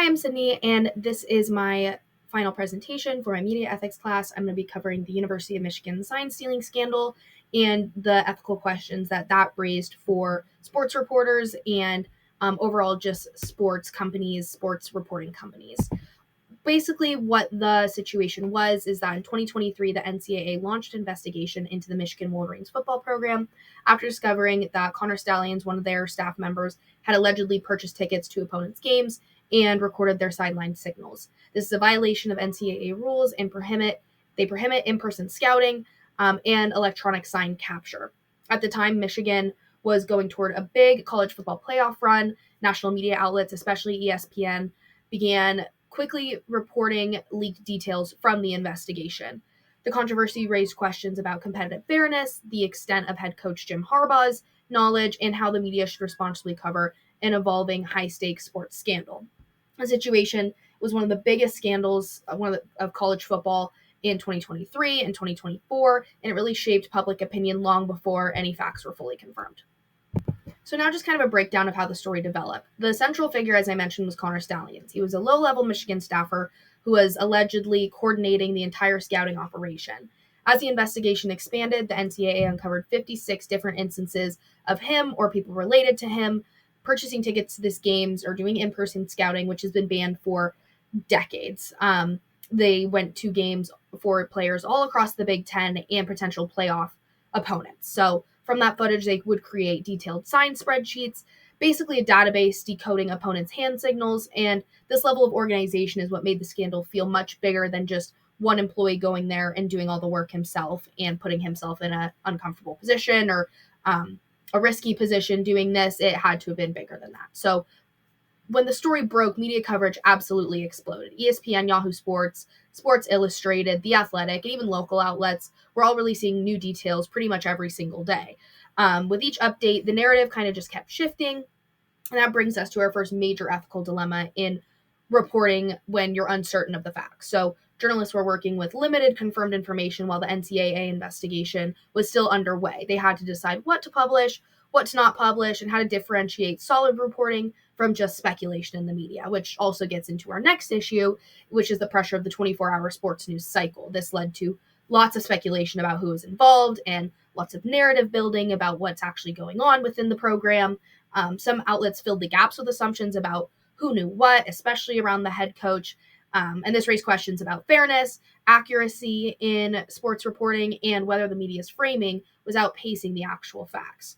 Hi, I'm Sydney, and this is my final presentation for my media ethics class. I'm going to be covering the University of Michigan sign stealing scandal and the ethical questions that raised for sports reporters and overall just sports companies, sports reporting companies. Basically, what the situation was is that in 2023, the NCAA launched an investigation into the Michigan Wolverines football program after discovering that Connor Stalions, one of their staff members, had allegedly purchased tickets to opponents' games and recorded their sideline signals. This is a violation of NCAA rules and prohibit in-person scouting and electronic sign capture. At the time, Michigan was going toward a big college football playoff run. National media outlets, especially ESPN, began quickly reporting leaked details from the investigation. The controversy raised questions about competitive fairness, the extent of head coach Jim Harbaugh's knowledge, and how the media should responsibly cover an evolving high-stakes sports scandal. The situation was one of the biggest scandals of college football in 2023 and 2024, and it really shaped public opinion long before any facts were fully confirmed. So now just kind of a breakdown of how the story developed. The central figure, as I mentioned, was Connor Stalions. He was a low-level Michigan staffer who was allegedly coordinating the entire scouting operation. As the investigation expanded, the NCAA uncovered 56 different instances of him or people related to him purchasing tickets to these games or doing in-person scouting, which has been banned for decades. They went to games for players all across the Big Ten and potential playoff opponents. So from that footage, they would create detailed sign spreadsheets, basically a database decoding opponents' hand signals, and this level of organization is what made the scandal feel much bigger than just one employee going there and doing all the work himself and putting himself in an uncomfortable position or a risky position doing this. It had to have been bigger than that. So when the story broke, media coverage absolutely exploded. ESPN, Yahoo Sports, Sports Illustrated, The Athletic, and even local outlets were all releasing new details pretty much every single day. With each update, the narrative kind of just kept shifting. And that brings us to our first major ethical dilemma in reporting when you're uncertain of the facts. So journalists were working with limited confirmed information while the NCAA investigation was still underway. They had to decide what to publish, what to not publish, and how to differentiate solid reporting from just speculation in the media, which also gets into our next issue, which is the pressure of the 24-hour sports news cycle. This led to lots of speculation about who was involved and lots of narrative building about what's actually going on within the program. Some outlets filled the gaps with assumptions about who knew what, especially around the head coach. And this raised questions about fairness, accuracy in sports reporting, and whether the media's framing was outpacing the actual facts.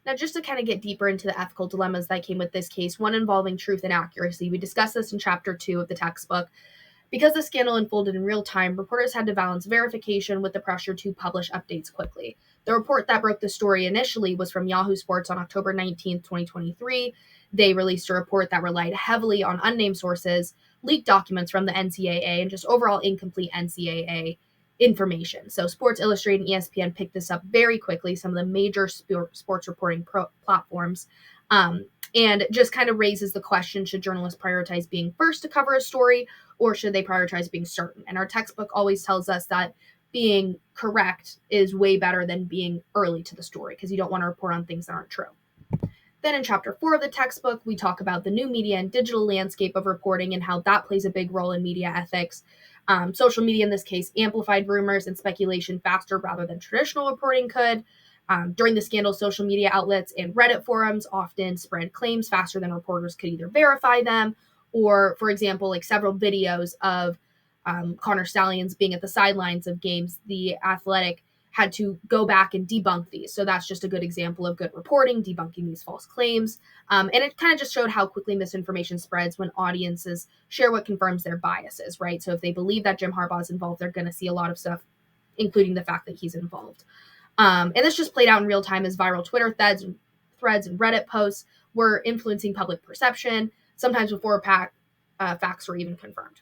Now, just to kind of get deeper into the ethical dilemmas that came with this case, one involving truth and accuracy. We discussed this in Chapter 2 of the textbook. Because the scandal unfolded in real time, reporters had to balance verification with the pressure to publish updates quickly. The report that broke the story initially was from Yahoo Sports on October 19th, 2023. They released a report that relied heavily on unnamed sources, leaked documents from the NCAA, and just overall incomplete NCAA information. So Sports Illustrated and ESPN picked this up very quickly, some of the major sports reporting platforms, and just kind of raises the question, should journalists prioritize being first to cover a story, or should they prioritize being certain? And our textbook always tells us that being correct is way better than being early to the story, because you don't want to report on things that aren't true. Then in Chapter 4 of the textbook, we talk about the new media and digital landscape of reporting and how that plays a big role in media ethics. Social media, in this case, amplified rumors and speculation faster rather than traditional reporting could. During the scandal, social media outlets and Reddit forums often spread claims faster than reporters could either verify them or, for example, like several videos of Connor Stalions being at the sidelines of games. The Athletic had to go back and debunk these. So that's just a good example of good reporting, debunking these false claims. And it kind of just showed how quickly misinformation spreads when audiences share what confirms their biases, right? So if they believe that Jim Harbaugh is involved, they're going to see a lot of stuff, including the fact that he's involved. And this just played out in real time as viral Twitter threads and Reddit posts were influencing public perception, sometimes before facts were even confirmed.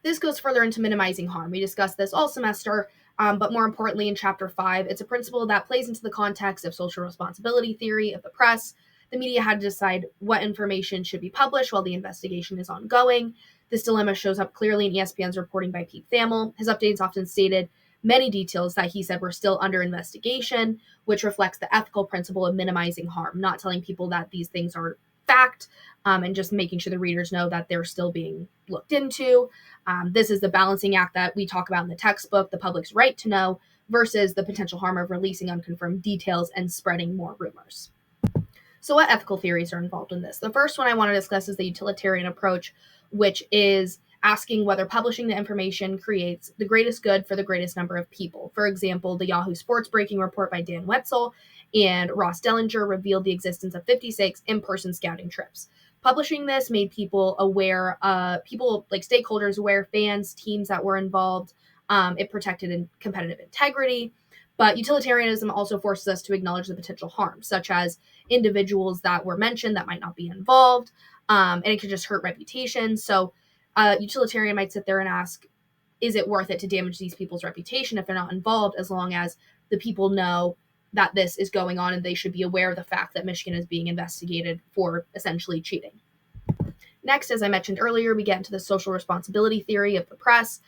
This goes further into minimizing harm. We discussed this all semester, but more importantly in Chapter 5, it's a principle that plays into the context of social responsibility theory of the press. The media had to decide what information should be published while the investigation is ongoing. This dilemma shows up clearly in ESPN's reporting by Pete Thamel. His updates often stated many details that he said were still under investigation, which reflects the ethical principle of minimizing harm, not telling people that these things are fact, and just making sure the readers know that they're still being looked into. This is the balancing act that we talk about in the textbook, the public's right to know versus the potential harm of releasing unconfirmed details and spreading more rumors. So what ethical theories are involved in this? The first one I want to discuss is the utilitarian approach, which is asking whether publishing the information creates the greatest good for the greatest number of people. For example, the Yahoo Sports breaking report by Dan Wetzel and Ross Dellinger revealed the existence of 56 in-person scouting trips. Publishing this made people aware, people like stakeholders aware, fans, teams that were involved. It protected competitive integrity. But utilitarianism also forces us to acknowledge the potential harm, such as individuals that were mentioned that might not be involved, and it could just hurt reputation. So utilitarian might sit there and ask, is it worth it to damage these people's reputation if they're not involved, as long as the people know that this is going on and they should be aware of the fact that Michigan is being investigated for essentially cheating. Next, as I mentioned earlier, we get into the social responsibility theory of the press.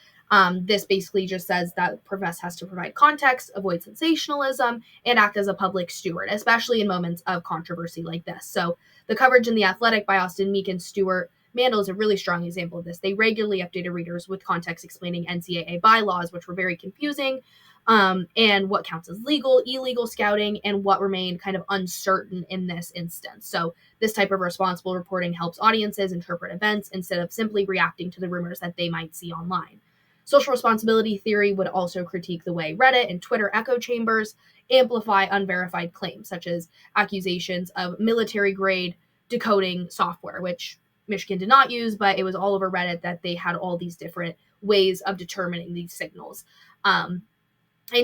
This basically just says that the press has to provide context, avoid sensationalism, and act as a public steward, especially in moments of controversy like this. So the coverage in The Athletic by Austin Meek and Stuart Mandel is a really strong example of this. They regularly updated readers with context explaining NCAA bylaws, which were very confusing, and what counts as legal, illegal scouting, and what remained kind of uncertain in this instance. So this type of responsible reporting helps audiences interpret events instead of simply reacting to the rumors that they might see online. Social responsibility theory would also critique the way Reddit and Twitter echo chambers amplify unverified claims, such as accusations of military-grade decoding software, which Michigan did not use, but it was all over Reddit that they had all these different ways of determining these signals, and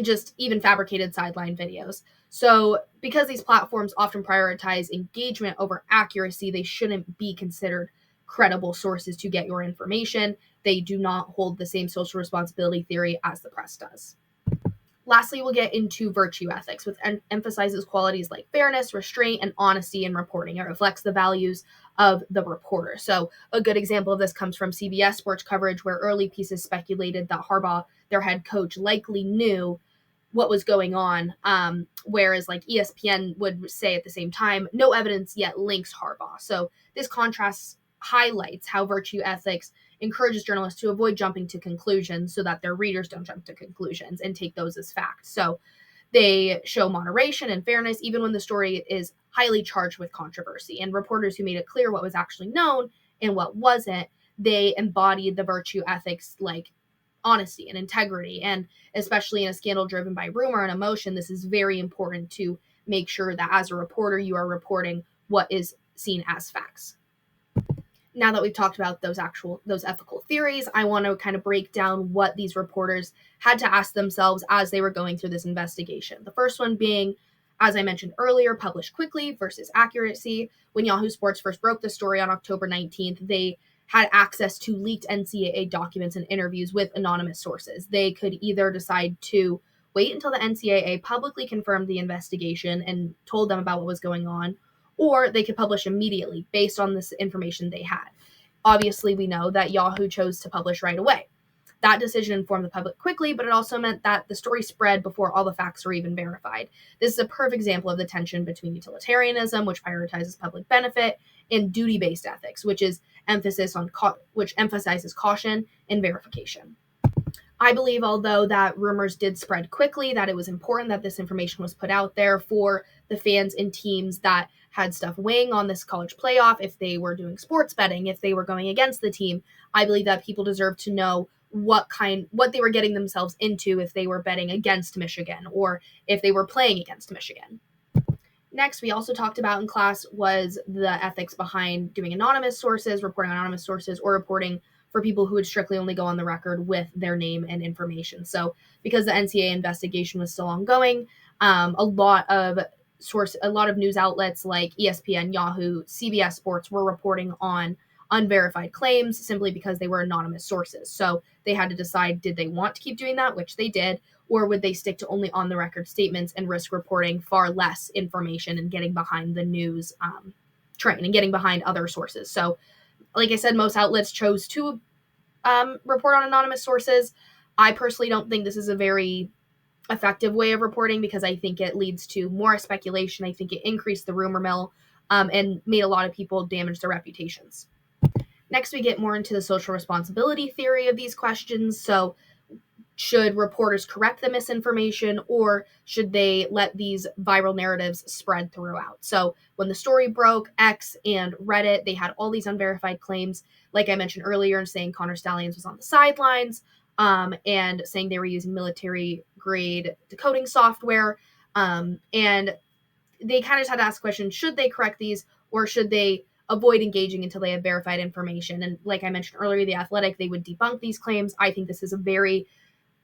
just even fabricated sideline videos. So because these platforms often prioritize engagement over accuracy, they shouldn't be considered credible sources to get your information. They do not hold the same social responsibility theory as the press does. Lastly, we'll get into virtue ethics, which emphasizes qualities like fairness, restraint, and honesty in reporting. It reflects the values of the reporter. So a good example of this comes from CBS sports coverage, where early pieces speculated that Harbaugh, their head coach, likely knew what was going on, whereas like ESPN would say at the same time, no evidence yet links Harbaugh. So this contrast highlights how virtue ethics encourages journalists to avoid jumping to conclusions so that their readers don't jump to conclusions and take those as facts. So they show moderation and fairness even when the story is highly charged with controversy. And reporters who made it clear what was actually known and what wasn't, they embodied the virtue ethics like honesty and integrity. And especially in a scandal driven by rumor and emotion, this is very important to make sure that as a reporter, you are reporting what is seen as facts. Now that we've talked about those ethical theories, I want to kind of break down what these reporters had to ask themselves as they were going through this investigation. The first one being, as I mentioned earlier, publish quickly versus accuracy. When Yahoo Sports first broke the story on October 19th, they had access to leaked NCAA documents and interviews with anonymous sources. They could either decide to wait until the NCAA publicly confirmed the investigation and told them about what was going on, or they could publish immediately based on this information they had. Obviously, we know that Yahoo chose to publish right away. That decision informed the public quickly, but it also meant that the story spread before all the facts were even verified. This is a perfect example of the tension between utilitarianism, which prioritizes public benefit, and duty-based ethics, which emphasizes caution and verification. I believe, although that rumors did spread quickly, that it was important that this information was put out there for the fans and teams that had stuff weighing on this college playoff, if they were doing sports betting, if they were going against the team. I believe that people deserve to know what they were getting themselves into if they were betting against Michigan or if they were playing against Michigan. Next, we also talked about in class was the ethics behind doing anonymous sources, reporting anonymous sources, or reporting for people who would strictly only go on the record with their name and information. So because the NCAA investigation was still ongoing, a lot of news outlets like ESPN, Yahoo, CBS Sports were reporting on unverified claims simply because they were anonymous sources. So they had to decide, did they want to keep doing that, which they did, or would they stick to only on-the-record statements and risk reporting far less information and getting behind the news train and getting behind other sources. So like I said, most outlets chose to report on anonymous sources. I personally don't think this is a very effective way of reporting because I think it leads to more speculation. I think it increased the rumor mill. and made a lot of people damage their reputations. Next, we get more into the social responsibility theory of these questions. So, should reporters correct the misinformation, or should they let these viral narratives spread throughout? So when the story broke, X and Reddit, they had all these unverified claims, like I mentioned earlier, saying Connor Stallions was on the sidelines, and saying they were using military grade decoding software. And they kind of just had to ask the question, should they correct these, or should they avoid engaging until they have verified information? And like I mentioned earlier, The Athletic, they would debunk these claims. I think this is a very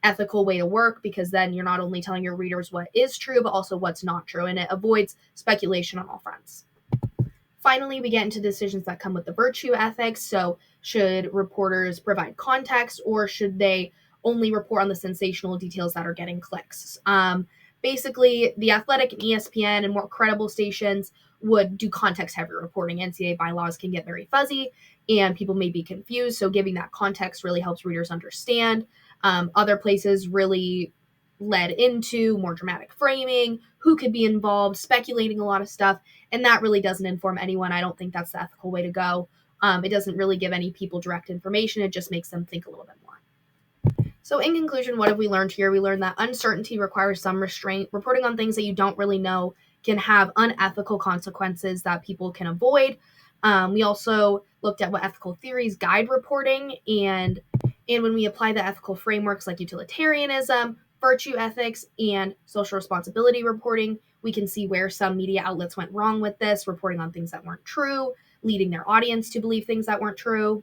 ethical way to work, because then you're not only telling your readers what is true, but also what's not true, and it avoids speculation on all fronts. Finally, we get into decisions that come with the virtue ethics. So should reporters provide context, or should they only report on the sensational details that are getting clicks? Basically, The Athletic and ESPN and more credible stations would do context-heavy reporting. NCAA bylaws can get very fuzzy, and people may be confused, so giving that context really helps readers understand. Other places really led into more dramatic framing, who could be involved, speculating a lot of stuff, and that really doesn't inform anyone. I don't think that's the ethical way to go. It doesn't really give any people direct information. It just makes them think a little bit more. So in conclusion, what have we learned here? We learned that uncertainty requires some restraint. Reporting on things that you don't really know can have unethical consequences that people can avoid. We also looked at what ethical theories guide reporting, and when we apply the ethical frameworks like utilitarianism, virtue ethics, and social responsibility reporting, we can see where some media outlets went wrong with this, reporting on things that weren't true, leading their audience to believe things that weren't true.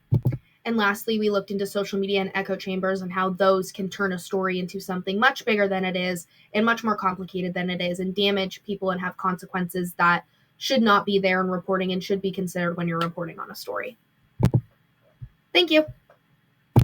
And lastly, we looked into social media and echo chambers and how those can turn a story into something much bigger than it is and much more complicated than it is, and damage people and have consequences that should not be there in reporting and should be considered when you're reporting on a story. Thank you.